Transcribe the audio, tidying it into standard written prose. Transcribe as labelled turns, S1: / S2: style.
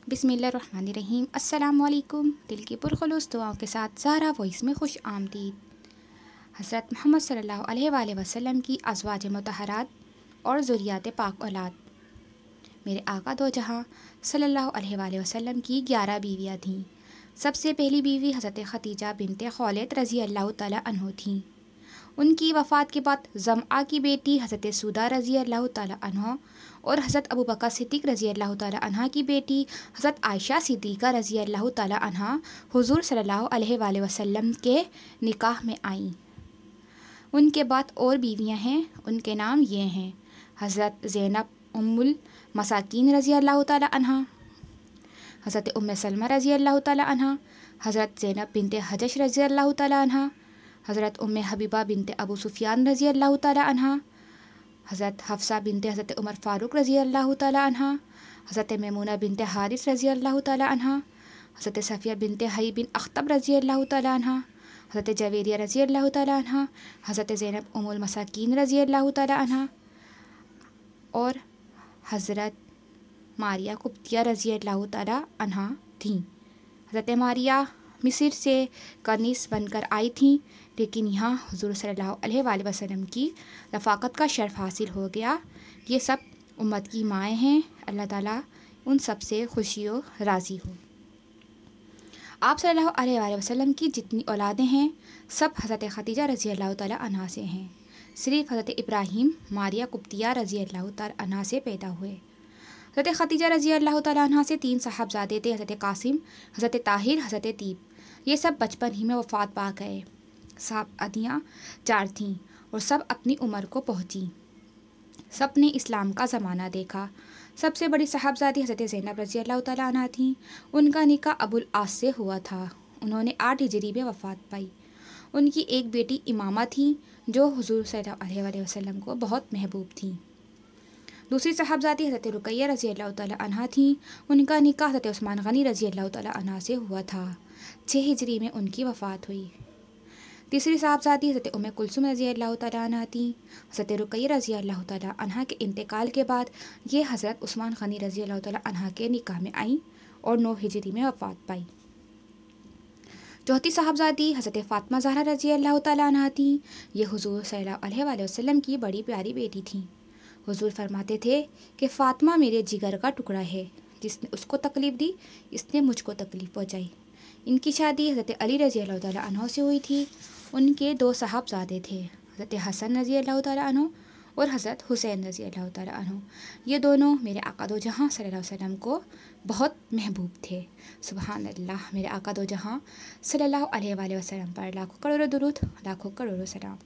S1: बिस्मिल्लाहिर्रहमानिर्रहीम। अस्सलामुअलैकुम। दिल की पुरखुलूस दुआओं के साथ ज़हरा वॉइस में खुश आमदीद। हज़रत मोहम्मद सल्लल्लाहु अलैहि वसल्लम की अज़वाज मुतहरात और ज़ुर्रियात पाक औलाद। मेरे आका दो जहाँ सल्लल्लाहु अलैहि वसल्लम की 11 बीवियाँ थीं। सबसे पहली बीवी हज़रत खदीजा बिनते खौलत रज़ी अल्लाह तआला अन्हा थीं। उनकी वफ़ात के बाद ज़मआ की बेटी हज़रत सौदा रज़ी अल्लाह तआला अन्हा और हज़रत अबू बकर सिद्दीक़ रज़ी अल्लाह तआला अन्हा की बेटी हज़रत आयशा सिद्दीक़ा रज़ी अल्लाह तआला अन्हा हुज़ूर सल्लल्लाहु अलैहि वसल्लम के निकाह में आईं। उनके बाद और बीवियां हैं, उनके नाम ये हैं: हज़रत ज़ैनब उम्मुल मसाकीन रज़ी अल्लाह तआला अन्हा, हज़रत उम्मे सलमा रज़ी अल्लाह तआला अन्हा, हज़रत ज़ैनब बिनते हजश रज़ी अल्लाह तआला अन्हा, हज़रत उम्मे हबीबा बिनते अबू सुफियान रज़ी अल्लाह तआला अन्हा, हज़रत हफ्सा बिनते हज़रत उमर फ़ारूक रज़ी अल्लाह तआला अन्हा, हज़रत मैमूना बिनते हारिस रज़ी अल्लाह तआला अन्हा, हज़रत सफ़िया बिनते हई बिन अख्तब रज़ी अल्लाह तआला अन्हा, हज़रत जवेरिया रज़ी अल्लाह तआला अन्हा, हज़रत ज़ैनब उम्मुल मसाकीन रज़ी अल्लाह तआला अन्हा और हज़रत मारिया कुब्तिया रज़ी अल्लाह तआला अन्हा थीं। हज़रत मारिया मिस्र से कनीस बनकर आई थीं, लेकिन यहाँ हुज़ूर सल्लल्लाहु अलैहि वसल्लम की रफ़ाकत का शर्फ़ हासिल हो गया। ये सब उम्मत की माएँ हैं। अल्लाह ताला उन सब से खुशी और राज़ी हो। आप सल्लल्लाहु अलैहि वसल्लम की जितनी औलादें हैं सब हज़रत खदीजा रज़ी अल्लाह तआला अन्हा से हैं। सिर्फ़ हज़रत इब्राहीम मारिया कुब्तिया रज़ी अल्लाह तआला अन्हा से पैदा हुए। हज़रत खदीजा रज़ी अल्लाह तआला अन्हा से 3 साहबज़ादे थे: हज़रत कासिम, हज़रत ताहिर, हज़रत तीब। ये सब बचपन ही में वफ़ात पा गए। साहबज़ादियाँ 4 थीं और सब अपनी उम्र को पहुँची। सब ने इस्लाम का ज़माना देखा। सबसे बड़ी साहबज़ादी हज़रत ज़ैनब रज़ी अल्लाह तआला अन्हा थीं। उनका निकाह अबुल आस से हुआ था। उन्होंने 8 हिजरी में वफ़ात पाई। उनकी एक बेटी इमामा थी जो हुज़ूर सल्लल्लाहु अलैहि वसल्लम को बहुत महबूब थी। दूसरी साहबज़ादी हज़रत रुक़ैया रज़ी अल्लाह तआला अन्हा थीं। उनका निकाह हज़रत उस्मान गनी रज़ी अल्लाह तआला अन्हा से हुआ था। 6 हिजरी में उनकी वफ़ात हुई। तीसरी साहबज़ादी हज़रत उम्मे कुलसूम रज़ी अल्लाह तआला अन्हा थीं। हज़रत रुक़ैया रज़ी अल्लाह तआला अन्हा के इंतकाल के बाद ये हज़रत उस्मान गनी रज़ी अल्लाह तआला अन्हा के निकाह में आईं और 9 हिजरी में वफ़ात पाई। चौथी साहबज़ादी हज़रत फ़ातिमा ज़हरा रज़ी अल्लाह तआला अन्हा थीं। ये हुज़ूर सल्लल्लाहु अलैहि वसल्लम की बड़ी प्यारी बेटी थीं। हुज़ूर फरमाते थे कि फ़ातिमा मेरे जिगर का टुकड़ा है। जिसने उसको तकलीफ़ दी, इसने मुझको तकलीफ़ पहुँचाई। इनकी शादी हज़रत अली रज़ी अल्लाह तआला अन्हु से हुई थी। उनके 2 साहबज़ादे थे: हज़रत हसन रज़ी अल्लाह तआला अन्हु और हज़रत हुसैन रज़ी अल्लाह तआला अन्हु। ये दोनों मेरे आका दो जहाँ सल्लल्लाहु अलैहि वसल्लम को बहुत महबूब थे। सुभान अल्लाह। मेरे आका दो जहाँ सल्लल्लाहु अलैहि वसल्लम पर लाखों करोड़ों दुरूद, लाखों करोड़ों सलाम।